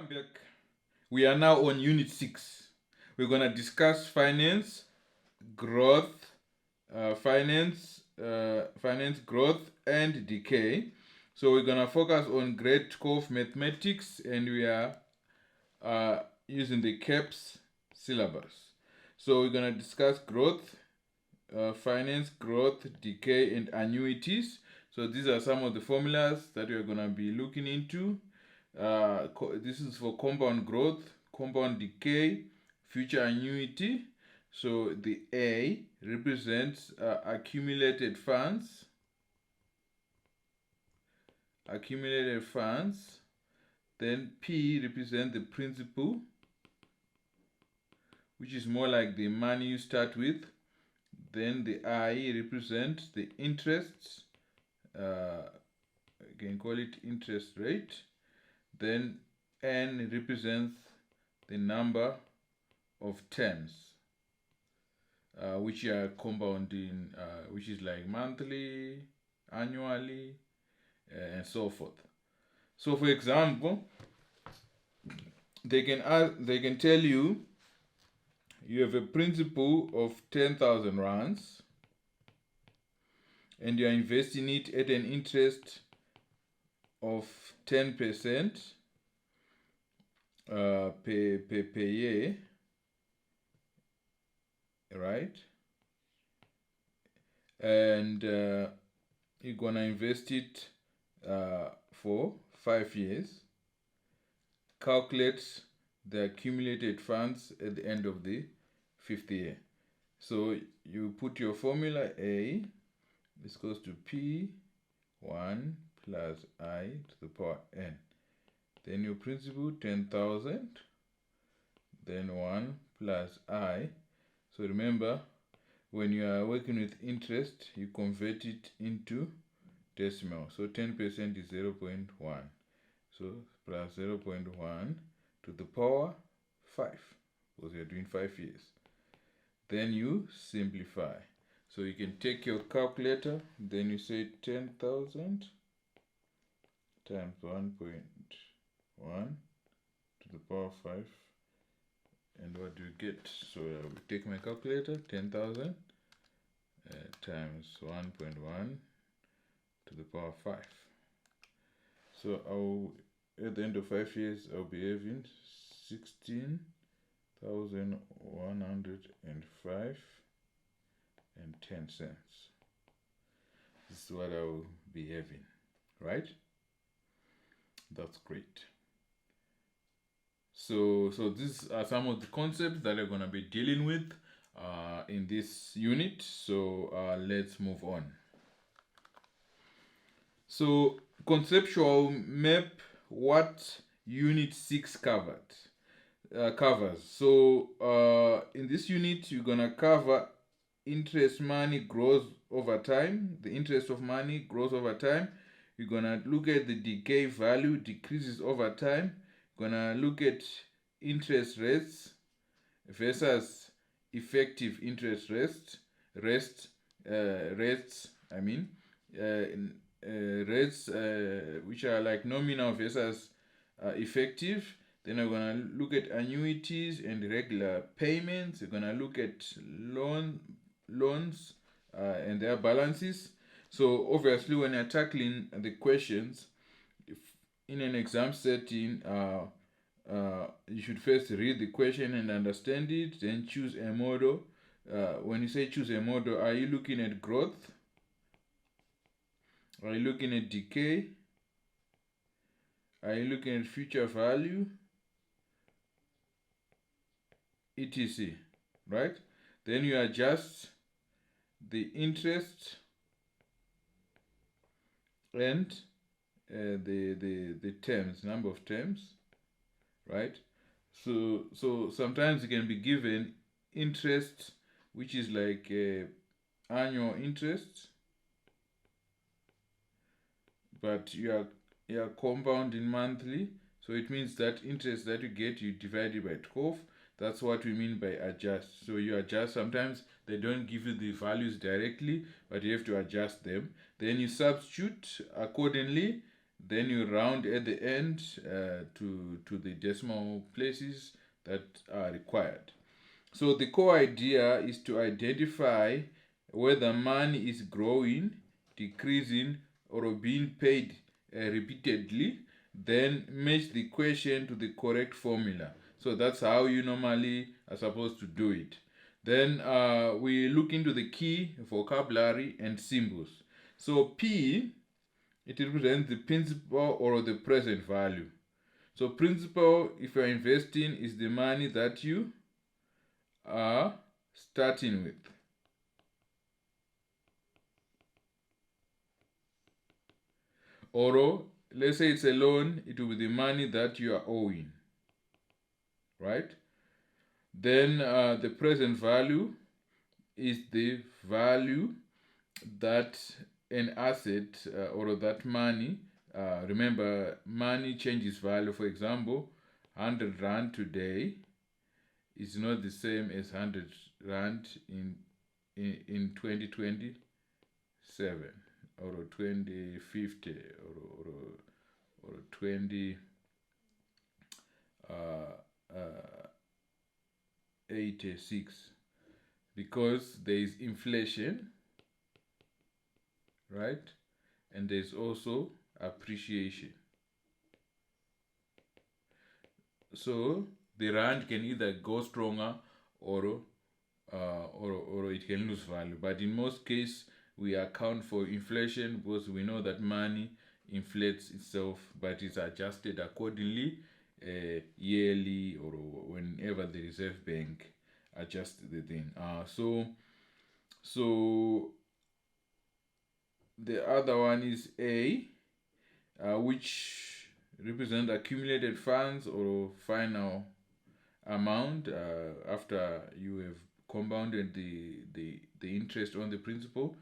Welcome back. We are now on Unit 6. We're going to discuss finance, growth, finance, growth, and decay. So we're going to focus on grade 12 mathematics, and we are using the CAPS syllabus. So we're going to discuss growth, finance, growth, decay, and annuities. So these are some of the formulas that we're going to be looking into. This is for compound growth, compound decay, future annuity. So the A represents accumulated funds. Then P represents the principal, which is more like the money you start with. Then the I represents the interest. You can call it interest rate. Then N represents the number of terms which are compounding, which is like monthly, annually, and so forth. So for example, they can tell you have a principal of 10,000 rands and you are investing it at an interest of 10% per year, right? And you're gonna invest it for 5 years. Calculate the accumulated funds at the end of the 5th year. So you put your formula A, this goes to P1 plus I to the power N. Then your principal 10,000, then 1 plus I. So remember, when you are working with interest, you convert it into decimal. So 10% is 0.1. So plus 0.1 to the power 5, because you're doing 5 years. Then you simplify. So you can take your calculator, then you say 10,000 times 1.1 to the power 5. And what do you get? So I will take my calculator, 10,000 times 1.1 to the power 5. So at the end of 5 years, I'll be having 16,105 and 10 cents. This is what I will be having, right? That's great. So these are some of the concepts that I'm going to be dealing with in this unit. So let's move on. So conceptual map what unit 6 covers. So in this unit, you're going to cover interest money grows over time. The interest of money grows over time. You're going to look at the decay value decreases over time. Gonna look at interest rates versus effective interest rates, which are like nominal versus effective. Then we're gonna look at annuities and regular payments. We're gonna look at loans and their balances. So obviously, when you're tackling the questions, in an exam setting, you should first read the question and understand it, then choose a model. When you say choose a model, are you looking at growth? Are you looking at decay? Are you looking at future value? etc. Right? Then you adjust the interest and the terms, number of terms, right? So sometimes you can be given interest, which is like annual interest, but you are compounding monthly. So it means that interest that you get, you divide it by 12. That's what we mean by adjust. So you adjust. Sometimes they don't give you the values directly, but you have to adjust them. Then you substitute accordingly. then you round at the end to the decimal places that are required. So the core idea is to identify whether money is growing, decreasing, or being paid repeatedly, then match the question to the correct formula. So that's how you normally are supposed to do it. Then we look into the key vocabulary and symbols. So P, it represents the principal or the present value. So principal, if you're investing, is the money that you are starting with. Or let's say it's a loan, it will be the money that you are owing, right? Then the present value is the value that an asset or that money, remember money changes value. For example, 100 rand today is not the same as 100 rand in 2027 or 2050 or 20 86, because there is inflation, right? And there's also appreciation. So the rand can either go stronger or it can lose value. But in most cases, we account for inflation because we know that money inflates itself, but it's adjusted accordingly yearly or whenever the Reserve Bank adjusts the thing. So the other one is A, which represent accumulated funds or final amount after you have compounded the interest on the principal.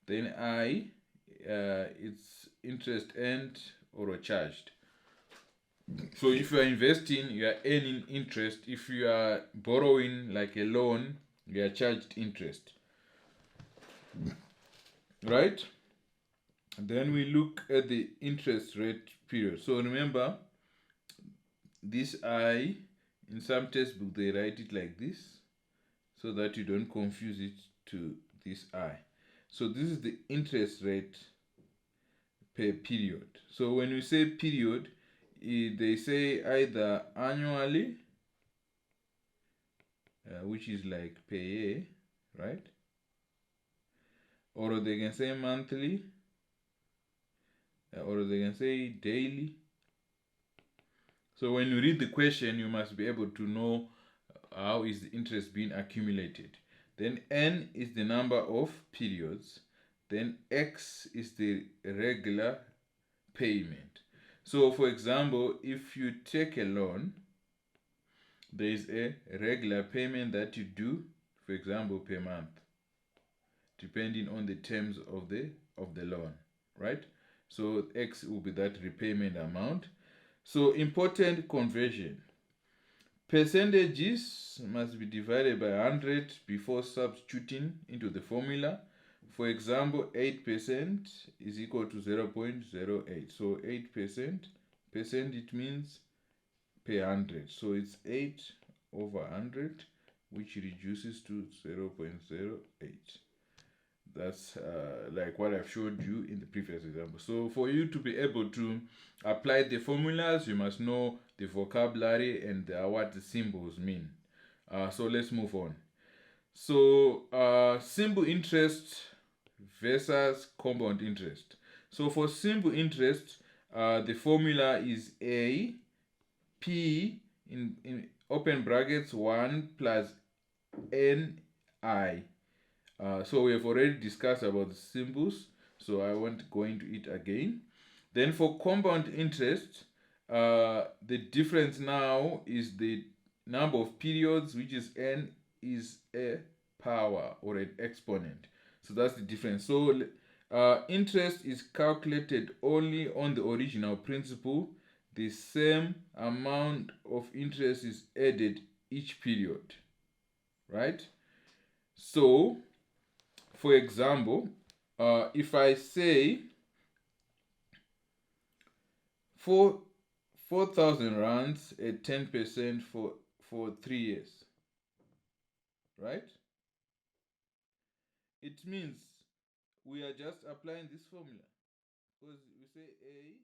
Then I, it's interest earned or charged. So if you are investing, you are earning interest. If you are borrowing like a loan, you are charged interest, right? And then we look at the interest rate period. So remember, this I, in some textbook they write it like this so that you don't confuse it to this I. So this is the interest rate per period. So when we say period, they say either annually, which is like per year, right? Or they can say monthly, or they can say daily. So when you read the question, you must be able to know how is the interest being accumulated. Then N is the number of periods. Then X is the regular payment. So for example, if you take a loan, there is a regular payment that you do, for example, per month, depending on the terms of the loan, right? So X will be that repayment amount. So important conversion. Percentages must be divided by 100 before substituting into the formula. For example, 8% is equal to 0.08. So 8%, it means per 100. So it's 8 over 100, which reduces to 0.08. That's like what I've showed you in the previous example. So for you to be able to apply the formulas, you must know the vocabulary and what the symbols mean. So let's move on. So simple interest versus compound interest. So for simple interest, the formula is A P in open brackets 1 plus NI. So we have already discussed about the symbols, so I won't go into it again. Then for compound interest, the difference now is the number of periods, which is n, is a power or an exponent. So that's the difference. So interest is calculated only on the original principal. The same amount of interest is added each period, right? So for example, if I say 4,000 rands at 10% for 3 years, right? It means we are just applying this formula, because we say A